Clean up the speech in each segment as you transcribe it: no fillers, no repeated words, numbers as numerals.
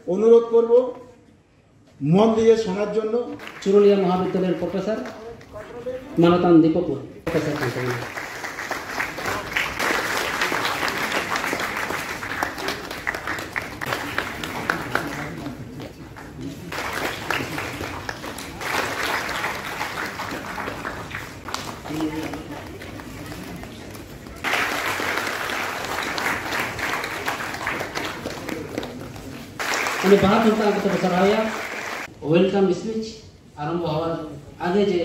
অনুরোধ করব মন দিয়ে শোনার জন্য। চুরুলিয়া মহাবিদ্যালয়ের প্রফেসর মানতান দীপক প্রফেসর। उन्हें बाहर होता है तो सराहया ওয়েলকাম স্পিচ আরম্ভ হওয়ার আগে যে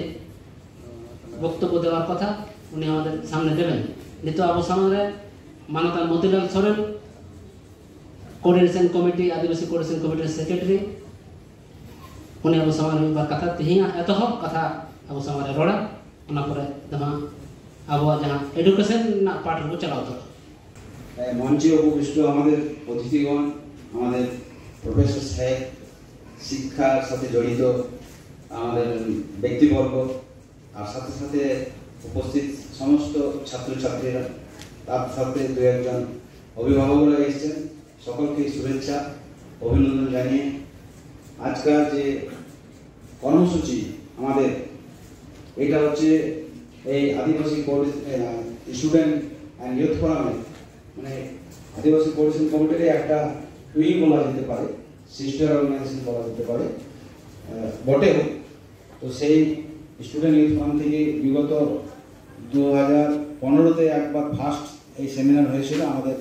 বক্তব্য দেওয়ার কথা উনি আমাদের সামনে দেবেন। দ্বিতীয় আবু সামনে মানতান মতিলাল সরেন কোঅর্ডিনেশন কমিটি আদিবাসী কোঅর্ডিনেশন কমিটির সেক্রেটারি উনি আবু সামনে বা কথা তিহিয়া এত হক কথা আবু সামনে রোড়া ওনা পরে দমা আবু যাহা এডুকেশন না পার্ট को চালাও তো মঞ্চে উপবিষ্ট আমাদের অতিথিগণ, আমাদের প্রফেসর সাহেব, শিক্ষার সাথে জড়িত আমাদের ব্যক্তিবর্গ, আর সাথে সাথে উপস্থিত সমস্ত ছাত্রছাত্রীরা, তার সাথে দু একজন অভিভাবকরা এসেছেন, সকলকে শুভেচ্ছা অভিনন্দন জানিয়ে আজকাল যে কর্মসূচি আমাদের, এটা হচ্ছে এই আদিবাসী স্টুডেন্ট অ্যান্ড ইউথ ফোরামের মানে আদিবাসী কোঅর্ডিনেশন কমিটির একটা উইং বলা যেতে পারে, সিস্টার অর্গানাইজেশন বলা যেতে পারে বটে। তো সেই স্টুডেন্ট ইউথ ফোরাম থেকে বিগত 2015-তে একবার ফার্স্ট এই সেমিনার হয়েছিল আমাদের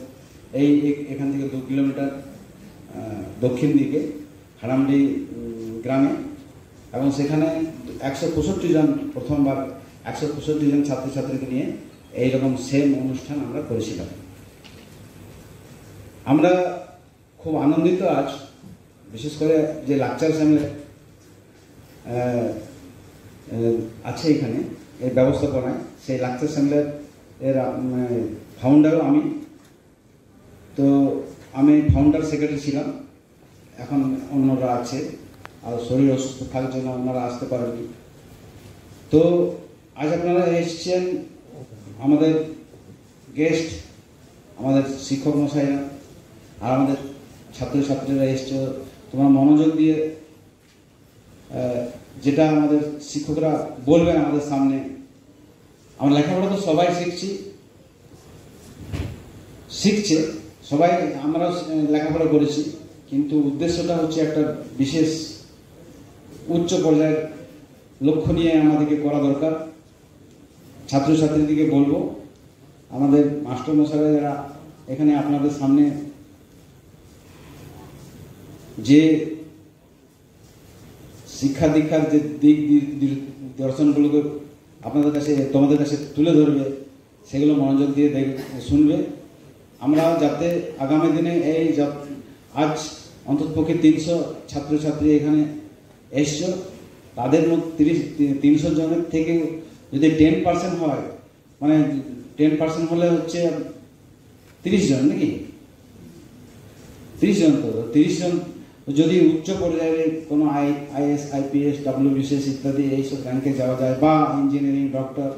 এই এখান থেকে 2 কিলোমিটার দক্ষিণ দিকে হারামডি গ্রামে, এবং সেখানে 165 জন প্রথমবার 165 জন ছাত্রছাত্রীকে নিয়ে এইরকম সেম অনুষ্ঠান আমরা করেছিলাম। আমরা খুব আনন্দিত আজ, বিশেষ করে যে লাকচার সামনে আছে এখানে এই ব্যবস্থাপনায়, সেই লাকচার সামনে এর ফাউন্ডারও আমি। তো আমি ফাউন্ডার সেক্রেটারি ছিলাম, এখন অন্যরা আছে, আর শরীর অসুস্থ থাকার জন্য ওনারা আসতে পারেনি। তো আজ আপনারা এসছেন, আমাদের গেস্ট, আমাদের শিক্ষক মশাইরা আর আমাদের ছাত্রছাত্রীরা এসছে। তোমরা মনোযোগ দিয়ে যেটা আমাদের শিক্ষকরা বলবেন আমাদের সামনে, আমরা লেখাপড়া তো সবাই শিখছে সবাই, আমরা লেখাপড়া করেছি, কিন্তু উদ্দেশ্যটা হচ্ছে একটা বিশেষ উচ্চ পর্যায়ের লক্ষ্য নিয়ে আমাদেরকে করা দরকার। ছাত্রছাত্রীদেরকে বলবো, আমাদের মাস্টারমশাইরা যারা এখানে আপনাদের সামনে যে শিক্ষা দীক্ষার যে দিক দর্শনগুলোকে আপনাদের কাছে তোমাদের কাছে তুলে ধরবে, সেগুলো মনোযোগ দিয়ে শুনবে। আমরা যাতে আগামী দিনে এই আজ অন্ততপক্ষে 300 ছাত্রছাত্রী এখানে এসছো, তাদের মধ্যে 300 জনের থেকে যদি 10% হয়, মানে 10% হলে হচ্ছে 30 জন, নাকি 30 জন, তো 30 জন যদি উচ্চ পর্যায়ে কোনো আইএস, আইপিএস, WBCS ইত্যাদি এইসব র্যাঙ্কে যাওয়া যায়, বা ইঞ্জিনিয়ারিং, ডক্টর,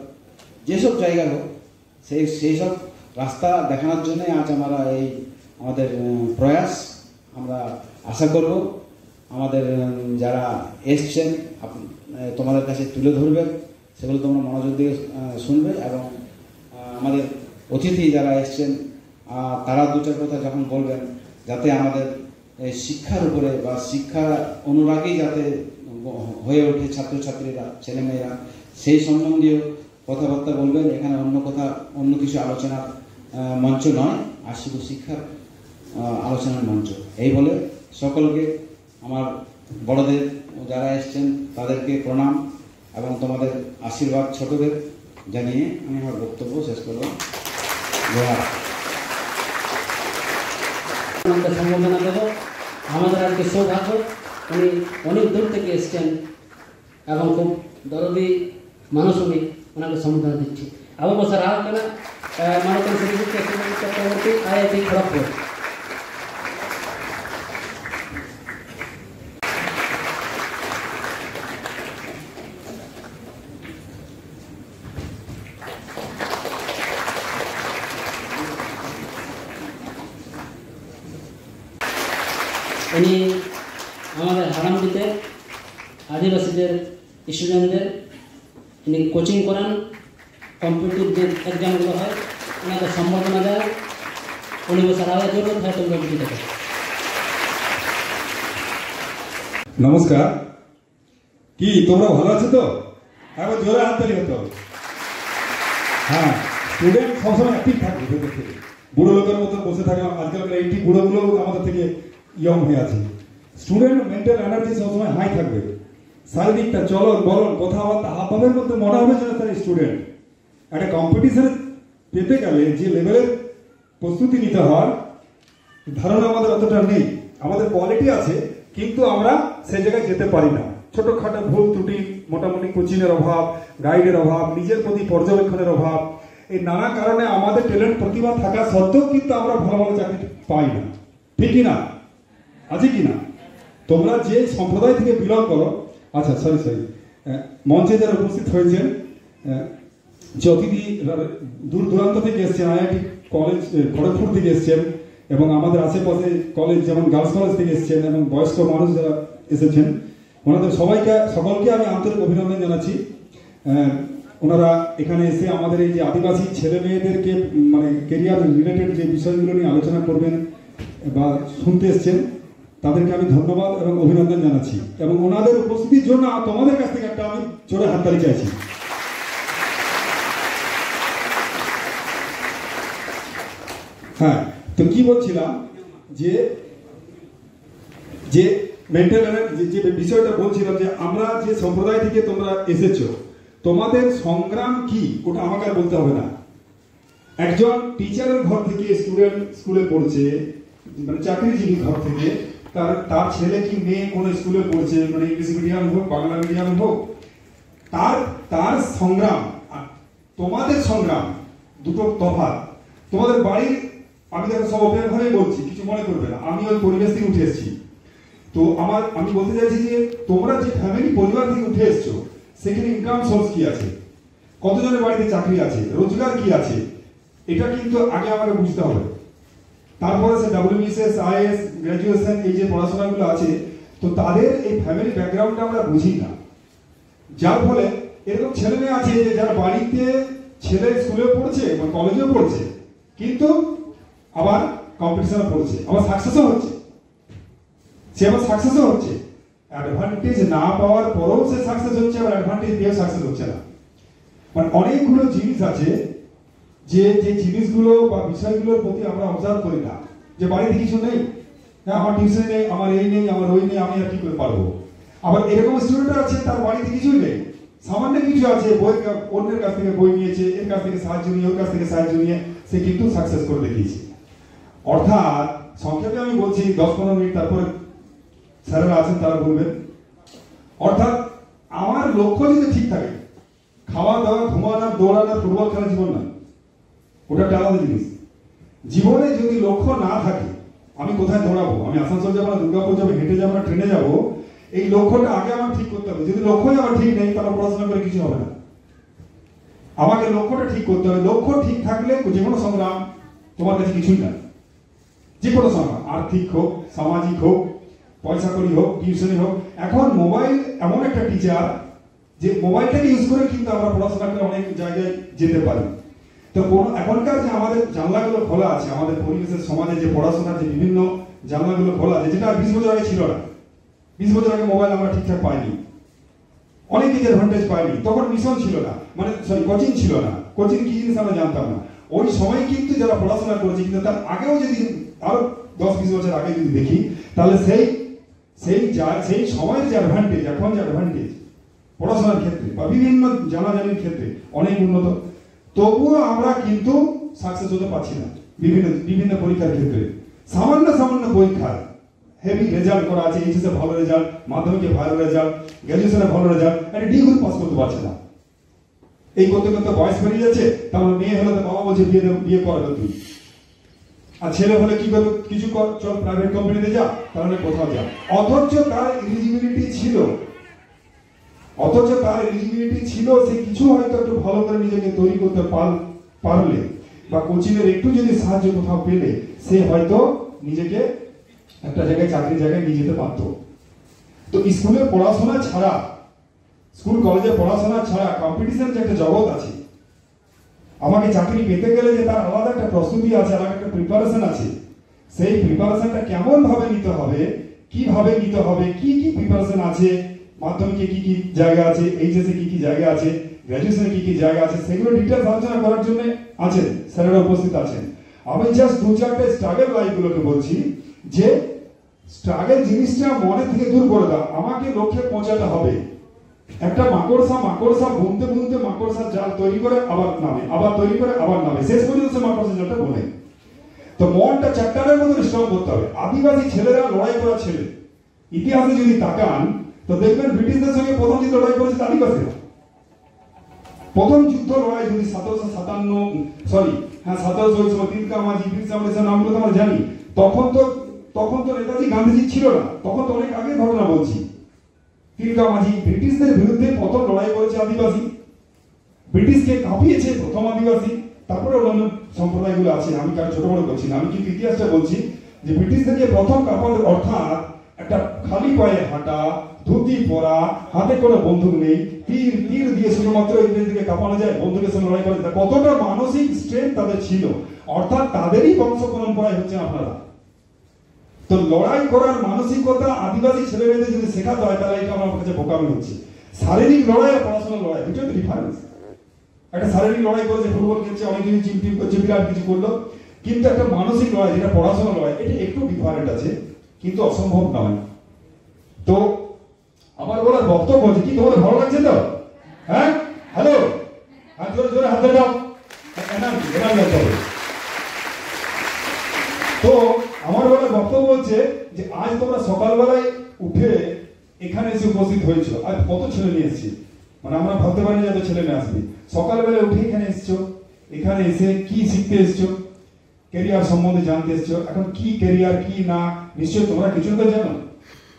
যেসব জায়গা হোক, সেই সব রাস্তা দেখানোর জন্য আজ আমরা এই আমাদের প্রয়াস। আমরা আশা করব আমাদের যারা এসছেন তোমাদের কাছে তুলে ধরবেন, সেগুলো তোমরা মনোযোগ দিয়ে শুনবে, এবং আমাদের অতিথি যারা এসছেন তারা 2-4 কথা যখন বলবেন, যাতে আমাদের শিক্ষার উপরে বা শিক্ষা অনুরাগী যাতে হয়ে ওঠে ছাত্রছাত্রীরা, ছেলেমেয়েরা, সেই সম্বন্ধীয় কথাবার্তা বলবেন। এখানে অন্য কিছু আলোচনার মঞ্চ নয়, আর শুধু শিক্ষার আলোচনার মঞ্চ। এই বলে সকলকে আমার বড়দের যারা এসছেন তাদেরকে প্রণাম এবং তোমাদের আশীর্বাদ ছোটদের জানিয়ে আমি আমার বক্তব্য শেষ করব। সম্বোধনা দেব। আমাদের আজকে সৌভাগ্য, উনি অনেক দূর থেকে এসছেন এবং খুব দরদি মানুষ, উনি ওনাকে সম্বোধনা দিচ্ছি। আবু বছর রাও কেনা মানবতার চক্রবর্তী, IIT খড়গপুর। ইনি আমাদের হারামডিতে আদিবাসীদের স্টুডেন্টদের ইনি কোচিং করান, কম্পিটিটিভ যে এক্সামগুলো হয় ওনাকে সম্বর্ধনা দেয়। উনি বছর আগে জরুরত হয় তোমরা দিতে পারো। নমস্কার, কি তোমরা ভালো আছো তো? একবার জোরে হাততালি হতো। হ্যাঁ, স্টুডেন্ট সবসময় অ্যাক্টিভ থাকবে ভেতর থেকে। বুড়ো লোকের মতো বসে থাকলাম, আজকালকার এইটি বুড়োগুলো আমাদের থেকে ইয়ং হয়ে আছে। স্টুডেন্ট মেন্টাল এনার্জি সবসময় হাই থাকবে। শারীরিকটা চলন বলন কথাবার্তা হাবভাবের মধ্যে মনে হবে যেন তারা স্টুডেন্ট। একটা কম্পিটিশনে পেতে গেলে যে লেভেলের প্রস্তুতি নিতে হয় ধারণা আমাদের অতটা নেই। আমাদের কোয়ালিটি আছে কিন্তু আমরা সেই জায়গায় যেতে পারি না। ছোটখাটো ভুল ত্রুটি, মোটামুটি কোচিংয়ের অভাব, গাইডের অভাব, নিজের প্রতি পর্যবেক্ষণের অভাব, এই নানা কারণে আমাদের ট্যালেন্ট প্রতিভা থাকা সত্ত্বেও কিন্তু আমরা ভালো ভালো চাকরি পাই না। ঠিক কিনা? আছে কিনা? তোমরা যে সম্প্রদায় থেকে বিলং করো, আচ্ছা সরি মঞ্চে যারা উপস্থিত হয়েছেন, যে অতিথি দূর দূরান্ত থেকে এসছেন, আইআইটি কলেজ খড়গপুর থেকে এসছেন এবং আমাদের আশেপাশে কলেজ যেমন গার্লস কলেজ থেকে এসছেন এবং বয়স্ক মানুষ যারা এসেছেন, ওনাদের সকলকে আমি আন্তরিক অভিনন্দন জানাচ্ছি। ওনারা এখানে এসে আমাদের এই যে আদিবাসী ছেলে মেয়েদেরকে মানে কেরিয়ার রিলেটেড যে বিষয়গুলো নিয়ে আলোচনা করবেন বা শুনতে এসছেন, তাদেরকে আমি ধন্যবাদ এবং অভিনন্দন জানাচ্ছি এবং ওনাদের উপস্থিতির জন্য তোমাদের কাছ থেকে একটা আমি জোরে হাততালি চাইছি। হ্যাঁ, তো কি বলছিলাম যে মেন্টাল এনার্জি যে বিষয়টা বলছিলাম, যে আমরা যে সম্প্রদায় থেকে তোমরা এসেছো, তোমাদের সংগ্রাম কি ওটা আমাকে আর বলতে হবে না। একজন টিচারের ঘর থেকে স্টুডেন্ট স্কুলে পড়ছে, মানে চাকরিজীবী ঘর থেকে তার ছেলে কি মেয়ে কোন স্কুলে পড়ছে, মানে ইংলিশ মিডিয়াম হোক বাংলা মিডিয়াম হোক, তার সংগ্রাম আর তোমাদের সংগ্রাম দুটো তফাৎ। তোমাদের বাড়ির, আমি দেখো সব ওপেন ভাবেই বলছি, কিছু মনে করবে না, আমি ওই পরিবেশ থেকে উঠে এসেছি। তো আমি বলতে চাইছি যে তোমরা যে ফ্যামিলি পরিবার থেকে উঠে এসছো, সেখানে ইনকাম সোর্স কি আছে, কতজনের বাড়িতে চাকরি আছে, রোজগার কি আছে, এটা কিন্তু আগে আমাকে বুঝতে হবে। তারপরে সে WBCS, IAS, গ্রাজুয়েশন, এই যে পড়াশোনাগুলো আছে, তো তাদের এই ফ্যামিলি ব্যাকগ্রাউন্ডটা আমরা বুঝি না। যার ফলে এরকম ছেলে মেয়ে আছে যে যার বাড়িতে ছেলে স্কুলে পড়ছে বা কলেজে পড়ছে, কিন্তু আবার কম্পিটিশনে পড়ছে, আবার সাকসেসও হচ্ছে, সে আবার সাকসেসও হচ্ছে। অ্যাডভান্টেজ না পাওয়ার পরেও সে সাকসেস হচ্ছে, আবার অ্যাডভান্টেজ দিয়েও সাকসেস হচ্ছে না। মানে অনেকগুলো জিনিস আছে যে জিনিসগুলো বা বিষয়গুলোর প্রতি আমরা অবজার্ভ করি না, যে বাড়িতে কিছু নেই, আমার টিউশন নেই, আমার এই নেই, আমার ওই নেই, আমি আর কি করে পারবো। আবার এরকম স্টুডেন্ট আছে তার বাড়িতে কিছুই নেই, সামান্য কিছু আছে, বই অন্যের কাছ থেকে বই নিয়েছে, এর কাছ থেকে সাহায্য নিয়ে, ওর কাছ থেকে সাহায্য নিয়ে সে কিন্তু সাকসেস করে দেখিয়েছে। অর্থাৎ সংক্ষেপে আমি বলছি, 10-15 মিনিট তারপরে স্যারেরা আছেন তারা বলবেন। অর্থাৎ আমার লক্ষ্য যদি ঠিক থাকে, খাওয়া দাওয়া, ঘুমানো, দৌড়ানো, ফুটবল খেলা জীবন না, ওটা একটা আলাদা জিনিস। জীবনে যদি লক্ষ্য না থাকে, আমি কোথায় দৌড়াবো, আমি আসানসোল যাবো না, দুর্গাপুর যাবো, হেঁটে যাবো না, ট্রেনে যাবো, এই লক্ষ্যটা আগে আমার ঠিক করতে হবে। যদি লক্ষ্যই আমার ঠিক নেই, তাহলে পড়াশোনা করে কিছু হবে না। আমাকে লক্ষ্যটা ঠিক করতে হবে। লক্ষ্য ঠিক থাকলে যে কোনো সংগ্রাম তোমার কাছে কিছুই না। যে কোনো সংগ্রাম, আর্থিক হোক, সামাজিক হোক, পয়সা করি হোক, টিউশনি হোক। এখন মোবাইল এমন একটা টিচার যে মোবাইলটাকে ইউজ করে কিন্তু আমরা পড়াশোনা করে অনেক জায়গায় যেতে পারি। তো এখনকার যে আমাদের জানলাগুলো খোলা আছে, আমাদের পরিবেশের সমাজে যে পড়াশোনার যে বিভিন্ন জানলাগুলো খোলা আছে, যেটা 20 বছর আগে ছিল না। 20 বছর আগে মোবাইল আমরা ঠিকঠাক পাইনি, অনেক ডিসঅ্যাডভান্টেজ পাইনি। তখন মিশন ছিল না, মানে কোচিং ছিল না। কোচিং কি জিনিস আমরা জানতাম না। ওই সময় কিন্তু যারা পড়াশোনা করেছে, কিন্তু তার আগেও যদি আরো 10-20 বছর আগে যদি দেখি, তাহলে সেই সময়ের যে অ্যাডভান্টেজ, এখন যে অ্যাডভান্টেজ পড়াশোনার ক্ষেত্রে বা বিভিন্ন জানাজানির ক্ষেত্রে অনেক উন্নত, তবুও আমরা কিন্তু সাকসেস হতে পারছি না। বিভিন্ন পরীক্ষার ক্ষেত্রে সামান্য পরীক্ষার হেভি রেজাল্ট করা আছে, এইচএসে ভালো রেজাল্ট, মাধ্যমিকে ভালো রেজাল্ট, গ্রাজুয়েশনে ভালো রেজাল্ট, একটা ডি গ্রুপ পাস করতে পারছে না। এই করতে করতে বয়স বেরিয়ে যাচ্ছে, তাহলে মেয়ে হলে তো বাবা বলছে বিয়ে করাবে তুই, আর ছেলে হলে কি করবে, কিছু কর, চল প্রাইভেট কোম্পানিতে যা, তাহলে কোথাও যা। অথচ তার এলিজিবিলিটি ছিল, সে কিছু হয়তো একটু ভালো করে নিজেকে তৈরি করতে পারলে বা কোচিংয়ের একটু যদি সাহায্য কোথাও পেলে, সে হয়তো নিজেকে একটা জায়গায় চাকরির জায়গায় নিয়ে যেতে পারতো। তো স্কুলে পড়াশোনা ছাড়া, স্কুল কলেজে পড়াশোনা ছাড়া কম্পিটিশন যে একটা জগৎ আছে, আমাকে চাকরি পেতে গেলে যে তার আলাদা একটা প্রস্তুতি আছে, আলাদা একটা প্রিপারেশন আছে, সেই প্রিপারেশনটা কেমন ভাবে নিতে হবে, কিভাবে নিতে হবে, কি কি প্রিপারেশন আছে, মাধ্যমিকে কি কি জায়গা আছে, এইচএসে কি কি জায়গা আছে, গ্র্যাজুয়েশনে কি কি জায়গা আছে, সেগুলো ডিটেলস আলোচনা করার জন্য আছেন স্যারেরা উপস্থিত আছেন। আমি জাস্ট 2-4টে স্ট্রাগল লাইফগুলোকে বলছি যে স্ট্রাগল জিনিসটা মনে থেকে দূর করে দাও, আমাকে লক্ষ্যে পৌঁছাতে হবে। একটা মাকড়সা বুনতে বুনতে মাকড়সার জাল তৈরি করে আবার নামে, আবার তৈরি করে আবার নামে, শেষ পর্যন্ত সে মাকড়সার জালটা বোনে। তো মনটা চ্যাপ্টারের মতো স্ট্রং করতে হবে। আদিবাসী ছেলেরা লড়াই করা ছেলে, ইতিহাসে যদি তাকান তো দেখবেন ব্রিটিশদের সঙ্গে প্রথম যে লড়াই করেছে আদিবাসীরা। প্রথম যুদ্ধ লড়াই যদি 1757 তিলকা মাঝি, বিরসা মুন্ডা নামগুলো তো আমরা জানি। তখন তো নেতাজি গান্ধীজি ছিল না, তখন তো অনেক আগের ঘটনা বলছি। তিলকা মাঝি ব্রিটিশদের বিরুদ্ধে প্রথম লড়াই করেছে আদিবাসী, ব্রিটিশকে কাঁপিয়েছে প্রথম আদিবাসী। তারপরে অন্যান্য সম্প্রদায়গুলো আছে, আমি কারো ছোট বড় করছি না, আমি কিন্তু ইতিহাসটা বলছি যে ব্রিটিশদেরকে প্রথম কাঁপানো, অর্থাৎ একটা খালি পায়ে হাঁটা, ধুতি পরা, হাতে কোনো বন্দুক নেই, তীর দিয়ে শুধুমাত্র ইংরেজদেরকে কাঁপানো যায়, বন্দুকের সঙ্গে লড়াই করে, কতটা মানসিক স্ট্রেংথ তাদের ছিল। অর্থাৎ তাদেরই বংশ পরম্পরায় হচ্ছে আপনারা। তো লড়াই করার মানসিকতা আদিবাসী ছেলেমেয়েদের যদি শেখাতে হয় তাহলে এটা আমার কাছে বোকামি হচ্ছে। শারীরিক লড়াই আর পড়াশোনার লড়াই দুটো তো ডিফারেন্স। একটা শারীরিক লড়াই করেছে, ফুটবল খেলছে, অনেক কিছু চিমটিম করছে, বিরাট কিছু করলো, কিন্তু একটা মানসিক লড়াই যেটা পড়াশোনার লড়াই, এটা একটু ডিফারেন্ট আছে, কিন্তু অসম্ভব নয়। তো আমার বলার বক্তব্য হচ্ছে কি, তোমাদের ভালো লাগছে তো? হ্যাঁ, হ্যালো, হাত জোরে জোরে হাত দাও। তো আমার বলার বক্তব্য হচ্ছে যে আজ তোমরা সকালবেলায় উঠে এখানে এসে উপস্থিত হয়েছো। আজ কত ছেলে নিয়ে এসেছি, মানে আমরা ভাবতে পারি যে এত ছেলে মেয়ে আসবে। সকালবেলায় উঠে এখানে এসছো, এখানে এসে কি শিখতে এসছো, ক্যারিয়ার সম্বন্ধে জানতে এসছো। এখন কি ক্যারিয়ার কি না নিশ্চয়ই তোমরা কিছু তো জানো,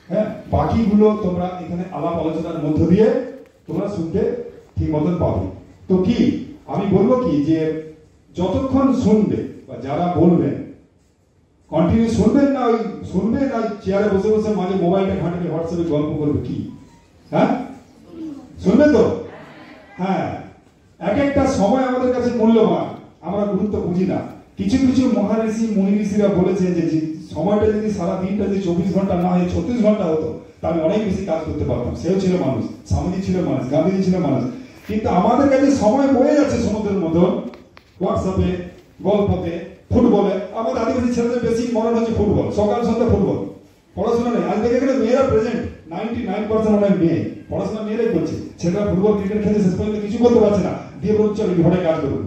হ্যাঁ, বাকিগুলো তোমরা এখানে আলাপ আলোচনার মধ্য দিয়ে তোমরা শুনতে ঠিক মতন পাবে। তো কি আমি বলবো কি যে যতক্ষণ শুনবে বা যারা বলবেন কন্টিনিউ শুনবেন না, ওই শুনবেন না চেয়ারে বসে বসে মাঝে মোবাইলটা ঘাঁটবে, হোয়াটসঅ্যাপে গল্প করবে কি, হ্যাঁ শুনবে তো? হ্যাঁ, এক একটা সময় আমাদের কাছে মূল্যবান, আমরা গুরুত্ব বুঝি না। কিছু কিছু মহাঋষি মুনি ঋষিরা বলেছে যে সময়টা যদি সারা দিনটা যদি 24 ঘন্টা না হয় 36 ঘন্টা হতো তাহলে অনেক বেশি কাজ করতে পারতাম। সেও ছিল মানুষ, স্বামীজি ছিল মানুষ, গান্ধীজি ছিল মানুষ। কিন্তু আমাদের কাছে সময় বয়ে যাচ্ছে সমুদ্রের মতো, হোয়াটসঅ্যাপে, গল্পতে, ফুটবলে। আমাদের আদিবাসী ছেলেদের বেশি মরণ হচ্ছে ফুটবল, সকাল সন্ধ্যা ফুটবল, পড়াশোনা নেই। আজ দেখে গেলে মেয়েরা প্রেজেন্ট 99% অনেক মেয়ে পড়াশোনা মেয়েরাই করছে। ছেলেরা ফুটবল ক্রিকেট খেলে শেষ পর্যন্ত কিছু করতে পারছে না, দিয়ে বলছে চলো ঘরে কাজ করবো।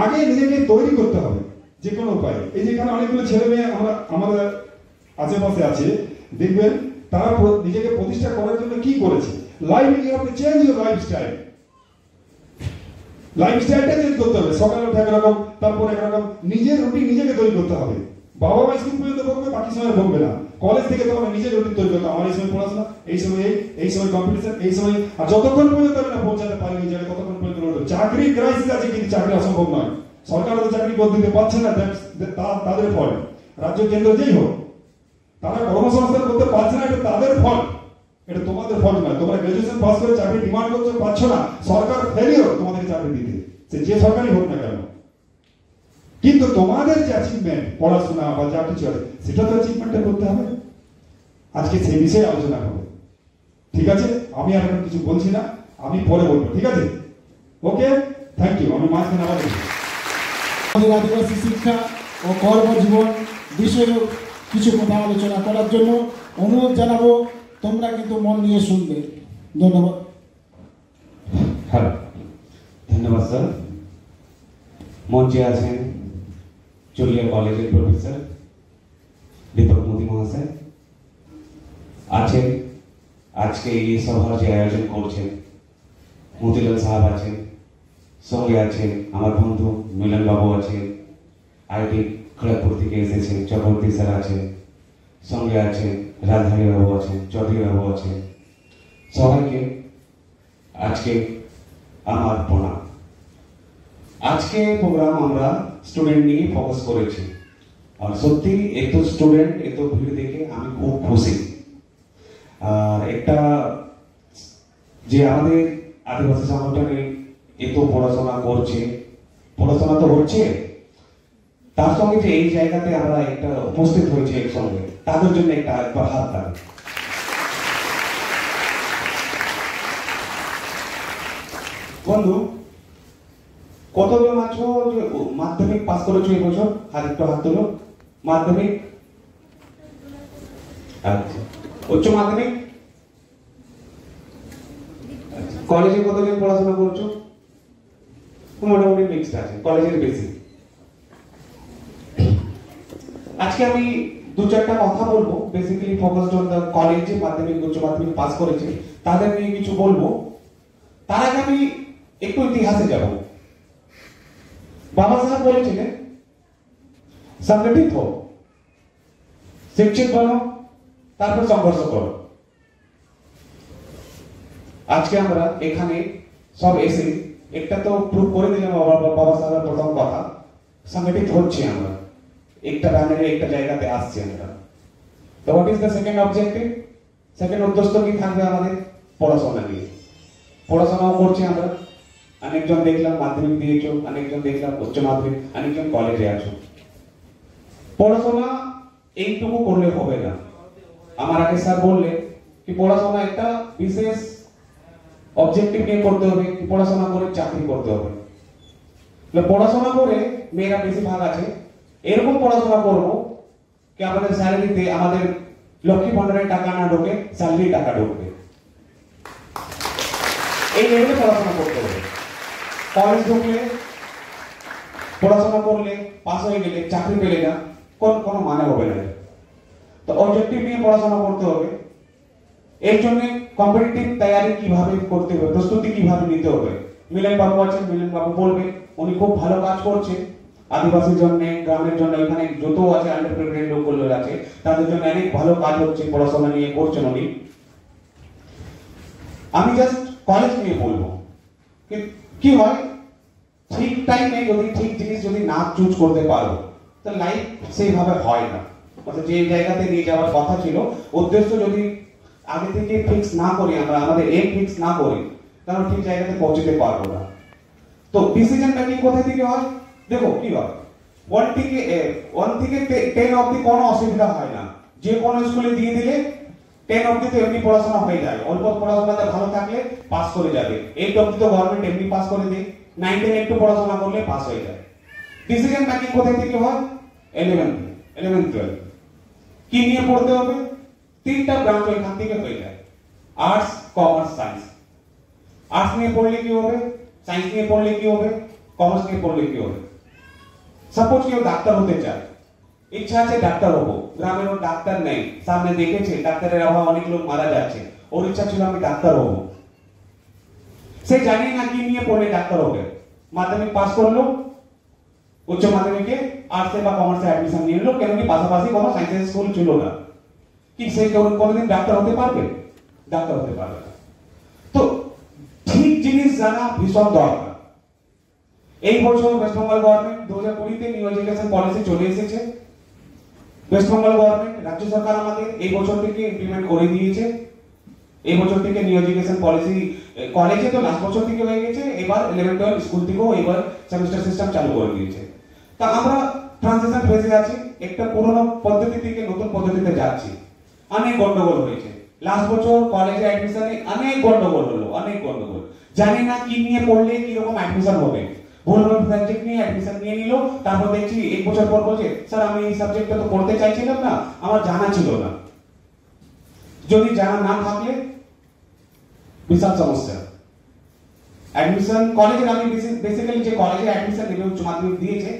আগে নিজেকে তৈরি করতে হবে যে কোনো উপায়ে। এই যেখানে অনেকগুলো ছেলে মেয়ে আমরা আমাদের আশেপাশে আছে, দেখবেন তারা নিজেকে প্রতিষ্ঠা করার জন্য কি করেছে। Life you have to change your lifestyle. লাইফস্টাইলটা চেঞ্জ করতে হবে। সকালে উঠে একরকম, তারপর একরকম, নিজের রুটিন নিজেকে তৈরি করতে হবে। বাবা মা স্কুল পর্যন্ত বলবে, বাকি সময় বলবে না। কলেজ থেকে তোমাকে নিজের রুটিন তৈরি করতে হবে। আমার এই সময় পড়াশোনা, এই সময় এই সময় কম্পিটিশন, এই সময়, আর যতক্ষণ পর্যন্ত আমি না পৌঁছাতে পারি ওই জায়গায় ততক্ষণ পর্যন্ত লড়তে। চাকরি ক্রাইসিস আছে কিন্তু চাকরি অসম্ভব নয়। সরকার তো চাকরি পদ দিতে পারছে না, তাদের ফল। রাজ্য কেন্দ্র যেই হোক, তারা কর্মসংস্থান করতে পারছে না, এটা তাদের ফল, এটা তোমাদের ফল নয়। তোমরা গ্রাজুয়েশন পাস করে চাকরি ডিমান্ড করতে পারছো না, সরকার ফেলিওর তোমাদেরকে চাকরি দিতে, সে যে সরকারই হোক না কেন। কিন্তু তোমাদের যে অ্যাচিভমেন্ট, পড়াশোনা বা যা কিছু আছে, সেটা তো অ্যাচিভমেন্টটা করতে হবে। আজকে সেই বিষয়ে আলোচনা হবে, ঠিক আছে? আমি আর এখন কিছু বলছি না, আমি পরে বলবো, ঠিক আছে? ওকে, থ্যাংক ইউ। আমি মাঝখানে আবার আমাদের আদিবাসী শিক্ষা ও কর্মজীবন বিষয়ে কিছু কথা আলোচনা করার জন্য অনুরোধ জানাবো। তোমরা কিন্তু মন দিয়ে শুনবে। ধন্যবাদ। হ্যালো, ধন্যবাদ স্যার। মঞ্চে আছেন চুলিয়া কলেজের প্রফেসর দীপক মোদী মহাশয়, আছেন আজকে এই সভার যে আয়োজন করছেন মতিলাল সাহেব আছেন, সঙ্গে আছেন আমার বন্ধু মিলন বাবু আছেন, আইটি খড়গপুর থেকে এসেছেন চক্রবর্তী স্যার আছেন, সঙ্গে আছেন রাজধানী বাবু আছেন, চৌধুরী বাবু আছেন। সবাইকে আজকে আমার প্রণাম। আজকে প্রোগ্রাম আমরা স্টুডেন্ট নিয়ে ফোকাস করেছি। আর সত্যি এত স্টুডেন্ট এত ভিড় দেখে আমি খুব খুশি। আর একটা যে আমাদের আদিবাসী সংগঠনে এত পড়াশোনা করছে, পড়াশোনা তো হচ্ছে, তার সঙ্গে যে এই জায়গাতে আমরা একটা উপস্থিত হয়েছি একসঙ্গে, তাদের জন্য একটা একবার হাত দাঁড়ায়। বন্ধু, কতজন আছো যে মাধ্যমিক পাস করেছো এই বছর? আর একটু হাত তোলো। মাধ্যমিক, আচ্ছা, উচ্চ মাধ্যমিক, কলেজে কতজন পড়াশোনা করছো? মোটামুটি মিক্সড আছে, কলেজের বেশি। আজকে আমি দু চারটা কথা বলবো, বেসিক্যালি ফোকাসড অন দা কলেজে মাধ্যমিক উচ্চ মাধ্যমিক পাস করেছে তাদের নিয়ে কিছু বলবো। তার আগে আমি একটু ইতিহাসে যাব। বাবা সাহেব বলেছিলেন সংগঠিত হো, শিক্ষিত বনো, তারপর সংঘর্ষ করো। আজকে আমরা এখানে সব এসে একটা তো প্রুভ করে দিলাম বাবা সাহেবের প্রথম কথা, সংগঠিত হচ্ছে আমরা, একটা ব্যানারে একটা জায়গাতে আসছি আমরা। তো what is the second objective? Second উদ্দেশ্য কি থাকবে আমাদের? পড়াশোনা নিয়ে। পড়াশোনাও করছি আমরা, অনেকজন দেখলাম মাধ্যমিক দিয়েছো, অনেকজন দেখলাম উচ্চ মাধ্যমিক, অনেকজন কলেজে আছো। পড়াশোনা এইটুকু করলে হবে না। আমার আগে স্যার বললেন কি পড়াশোনা একটা বিশেষ অবজেক্টিভ নিয়ে করতে হবে, কি পড়াশোনা করে চাকরি করতে হবে। পড়াশোনা করে মেয়েরা বেশি ভাগ আছে, এরকম পড়াশোনা করবো কি আমাদের স্যালারিতে আমাদের লক্ষ্মী ভান্ডারের টাকা না ঢোকে, স্যালারি টাকা ঢুকবে। এই লেভেলে পড়াশোনা করতে হবে। কলেজ ঢুকলে, পড়াশোনা করলে, পাস হয়ে গেলে চাকরি পেলে না, কোনো মানে হবে না। তো অবজেক্টিভ নিয়ে পড়াশোনা করতে হবে। এর জন্য কম্পিটিটিভ তৈরি কিভাবে করতে হবে, প্রস্তুতি কিভাবে নিতে হবে। মিলন বাবু আছেন, মিলন বাবু বলবে, উনি খুব ভালো কাজ করছে আদিবাসীর জন্য, গ্রামের জন্য। এখানে যত আছে আন্ডারপ্রিভিলেজড লোকগুলো আছে তাদের জন্য অনেক ভালো কাজ হচ্ছে, পড়াশোনা নিয়ে করছেন উনি। আমি জাস্ট কলেজ নিয়ে বলবো কি হয়, ঠিক টাইমে যদি ঠিক জিনিস যদি না চুজ করতে পারো তো লাইফ সেইভাবে হয় না। অর্থাৎ যে জায়গাতে নিয়ে যাওয়ার কথা ছিল, উদ্দেশ্য যদি আগে থেকে ফিক্স না করি, আমরা আমাদের এম ফিক্স না করি, তাহলে ঠিক জায়গাতে পৌঁছতে পারবো না। তো ডিসিশন মেকিং কোথা থেকে হয়? দেখো কি হয়, 1 থেকে 10 অবধি কোনো অসুবিধা হয় না। যে কোনো স্কুলে দিয়ে দিলে 10 অবধি তো এমনি পড়াশোনা হয়ে যায়, অল্প পড়াশোনাতে ভালো থাকলে পাস করে যাবে। 8 অবধি তো গভর্নমেন্ট এমনি পাস করে দেয়, 9 10 একটু পড়াশোনা করলে পাস হয়ে যায়। ডিসিশন মেকিং কোথা থেকে হয়? 11 12 কি নিয়ে পড়তে হবে? 3টা ব্রাঞ্চ এখান থেকে হয়ে যায়, আর্টস, কমার্স, সায়েন্স। আর্টস নিয়ে পড়লে কি হবে, সায়েন্স নিয়ে পড়লে কি হবে, কমার্স নিয়ে পড়লে কি হবে। সাপোজ কেউ ডাক্তার হতে চায়, ইচ্ছা আছে ডাক্তার হবো, গ্রামের ওর ডাক্তার নেই, সামনে দেখেছে ডাক্তারের অভাব, অনেক লোক মারা যাচ্ছে, ওর ইচ্ছা ছিল আমি ডাক্তার হবো। সে জানে না কি নিয়ে পড়লে ডাক্তার হবে। মাধ্যমিক পাস করলো, উচ্চ মাধ্যমিকে আর্টসে বা কমার্সে অ্যাডমিশন নিয়ে নিল, কেন কি পাশাপাশি কোনো সায়েন্সের স্কুল ছিল না। কি সে কোনোদিন ডাক্তার হতে পারবে? ডাক্তার হতে পারবে না। তো ঠিক জিনিস জানা ভীষণ দরকার। এই বছর ওয়েস্ট বেঙ্গল গভর্নমেন্ট 2020-তে নিউ এডুকেশন পলিসি চলে এসেছে। ওয়েস্ট বেঙ্গল গভর্নমেন্ট, রাজ্য সরকার আমাদের এই বছর থেকে ইমপ্লিমেন্ট করে দিয়েছে। এই বছর থেকে নিউ এডুকেশন পলিসি কলেজে তো লাস্ট বছর থেকে হয়ে গেছে, এবার 11-12 স্কুল থেকেও এবার সেমিস্টার সিস্টেম চালু করে দিয়েছে। তা আমরা ট্রানজিশন ফেজে আছি, একটা পুরনো পদ্ধতি থেকে নতুন পদ্ধতিতে যাচ্ছি। অনেক গন্ডগোল হয়েছে লাস্ট বছর কলেজে অ্যাডমিশনে, অনেক গন্ডগোল হলো, অনেক গন্ডগোল। জানি না কি নিয়ে পড়লে কি রকম অ্যাডমিশন হবে, ভুলভাল সাবজেক্ট নিয়ে অ্যাডমিশন নিয়ে নিল, তারপর দেখছি 1 বছর পর বলছে স্যার আমি এই সাবজেক্টটা তো পড়তে চাইছিলাম না, আমার জানা ছিল না। যদি জানা না থাকলে বিশাল সমস্যা। অ্যাডমিশন কলেজে, আমি বেসিক্যালি যে কলেজে অ্যাডমিশন নেবে উচ্চ মাধ্যমিক দিয়েছে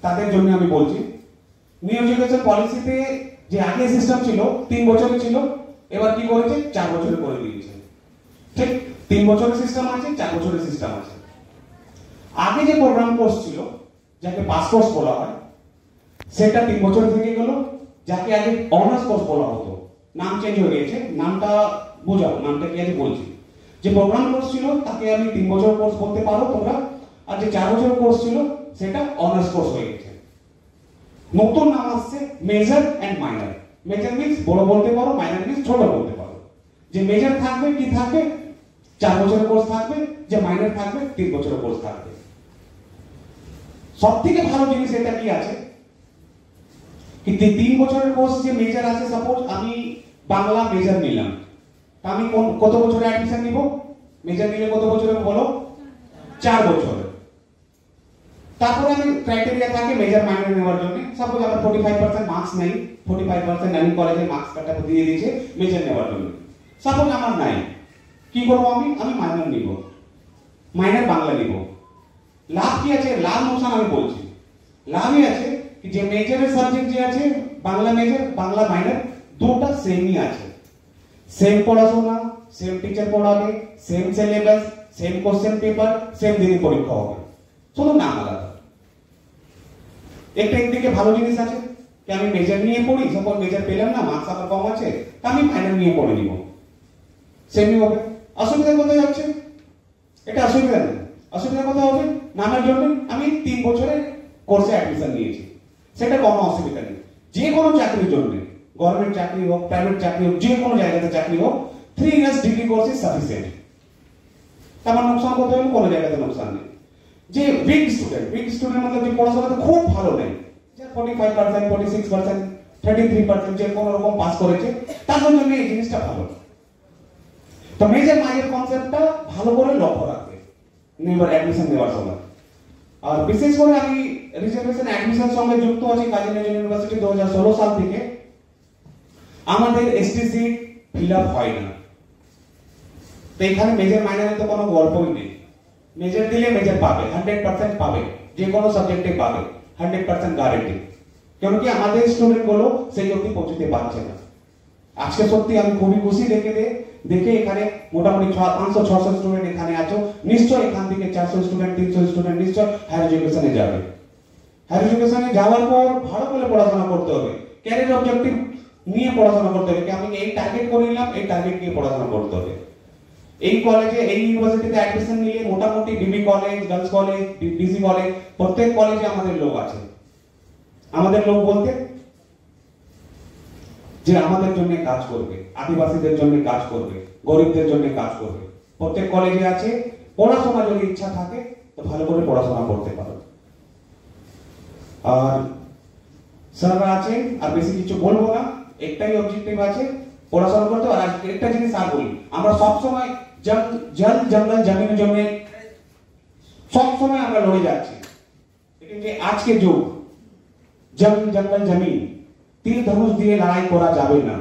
তাদের জন্য আমি বলছি, নিউ এডুকেশন পলিসিতে যে আগে সিস্টেম ছিল 3 বছরের ছিল, এবার কি করেছে 4 বছরে করে দিয়েছে। ঠিক 3 বছরের সিস্টেম আছে, 4 বছরের সিস্টেম আছে। আগে যে প্রোগ্রাম কোর্স ছিল, যাকে পাস কোর্স বলা হয়, সেটা 3 বছর থেকে গেল, যাকে আগে অনার্স কোর্স বলা হতো, নাম চেঞ্জ হয়ে গেছে। নামটা বোঝাও, নামটা কি আছে বলছি। যে প্রোগ্রাম কোর্স ছিল তাকে আমি 3 বছর কোর্স বলতে পারো তোমরা, আর যে 4 বছর কোর্স ছিল সেটা অনার্স কোর্স হয়ে গেছে। নতুন নাম আসছে major and minor. Major means বড় বলতে পারো, মাইনর মিন্স ছোট বলতে পারো। যে মেজর থাকবে কি থাকবে 4 বছরের কোর্স থাকবে, যে মাইনর থাকবে 3 বছরের কোর্স থাকবে। সব থেকে ভালো জিনিস এটা কি আছে কি 3 বছরের কোর্স যে মেজর আছে, সাপোজ আমি বাংলা মেজর নিলাম, আমি কত বছরে অ্যাডমিশন নিব? মেজর নিলে কত বছরে বলো? 4 বছরে। তারপরে আমি ক্রাইটেরিয়া থাকে মেজর মাইনর নেওয়ার জন্য। সাপোজ আমার 45% মার্কস নেই, 45% নাইন কলেজে মার্কস কাটা দিয়ে দিয়েছে মেজর নেওয়ার জন্য। সাপোজ আমার নাই, কি করবো আমি মাইনর নিব, মাইনর বাংলা নিব। লাভ কি আছে? লাভ নোকসান আমি বলছি। লাভই আছে যে মেজরের সাবজেক্ট যে আছে বাংলা মেজর বাংলা মাইনর দুটো সেমই আছে, সেম পড়াশোনা, সেম টিচার পড়াবে, same syllabus, same question paper, same দিনে পরীক্ষা হবে, শুধু নাম আলাদা। একটা একদিকে ভালো জিনিস আছে কি আমি মেজর নিয়ে পড়ি, সাপোজ মেজর পেলাম না, মার্কস আমার কম আছে, তা আমি মাইনর নিয়ে পড়ে নিব, সেমই হবে। অসুবিধা কোথায় যাচ্ছে? এটা অসুবিধা নেই। অসুবিধা কোথায় হবে? নামের জন্য আমি 3 বছরের কোর্সে অ্যাডমিশন নিয়েছি, সেটা কোনো অসুবিধা নেই। যে কোনো চাকরির জন্য, গভর্নমেন্ট চাকরি হোক, প্রাইভেট চাকরি হোক, যে কোনো জায়গাতে চাকরি হোক, 3 years degree course is sufficient. আমার নোকসান করতে হবে? কোনো জায়গাতে নোকসান নেই। যে উইক স্টুডেন্ট মতলব যে পড়াশোনাতে খুব ভালো নেই, যে 45%, 46%, 33% যে কোনো রকম পাস করেছে, তাদের জন্য এই জিনিসটা ভালো। তো মেজর মাইনর কনসেপ্টটা ভালো করে লক্ষ্য রাখবে নেবার অ্যাডমিশন নেওয়ার সময়। আর বিশেষ করে আমি রিজার্ভেশন অ্যাডমিশন সঙ্গে যুক্ত আছি কাজী নজরুল ইউনিভার্সিটি 2016 সাল থেকে। আমাদের এসটি সিট ফিল আপ হয় না, তো এখানে মেজর মাইনরে তো কোনো গল্পই নেই। মেজর দিলে মেজর পাবে, 100% পাবে, যে কোনো সাবজেক্টে পাবে, 100% গ্যারান্টি। কারণ কি আমাদের স্টুডেন্ট গুলো সেই অবধি পৌঁছতে পারছে না। আজকে সত্যি আমি খুবই খুশি দেখে এখানে মোটামুটি 500-600 স্টুডেন্ট এখানে আছো। নিশ্চয় এখান থেকে 400 স্টুডেন্ট, 300 স্টুডেন্ট নিশ্চয় হায়ার এডুকেশনে যাবে। হায়ার এডুকেশনে যাওয়ার পর ভালো করে পড়াশোনা করতে হবে, ক্যারিয়ার অবজেক্টিভ নিয়ে পড়াশোনা করতে হবে। আমি এই টার্গেট করে নিলাম, এই টার্গেট নিয়ে পড়াশোনা করতে হবে। এই কলেজে, এই ইউনিভার্সিটিতে অ্যাডমিশন নিলে মোটামুটি DB college, girls college, DC college, প্রত্যেক কলেজে আমাদের লোক আছে। আমাদের লোক বলতে যে আমাদের জন্য কাজ করবে, আদিবাসীদের জন্য কাজ করবে, গরিবদের জন্য কাজ করবে, প্রত্যেক কলেজে আছে। পড়াশোনা যদি ইচ্ছা থাকে তো ভালো করে পড়াশোনা করতে পারো। আর স্যাররা আছে, আর বেশি কিছু বলবো না, একটাই অবজেক্টিভ আছে পড়াশোনা করতে। আর একটা জিনিস আর বলি, আমরা সবসময় জল জঙ্গল জমিনের জন্য সবসময় আমরা লড়ে যাচ্ছি। কিন্তু আজকে যুগ জল জঙ্গল জমিন, তীর ধনুষ দিয়ে লড়াই করা যাবে না।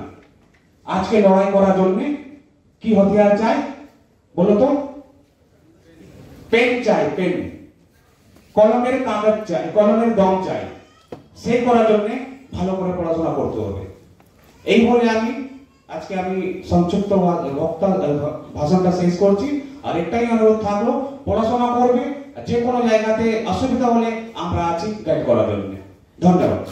আজকে লড়াই করার জন্য কি হাতিয়ার চাই বলো তো? পেন চাই, পেন, কলমের কাগজ চাই, কলমের দম চাই। সে করার জন্য ভালো করে পড়াশোনা করতে হবে। এই বলে আজকে আমি সংক্ষিপ্ত ভাষণটা শেষ করছি। আর একটাই অনুরোধ থাকলো, পড়াশোনা করবে, যে কোনো জায়গাতে অসুবিধা হলে আমরা আছি গাইড করার জন্য। ধন্যবাদ।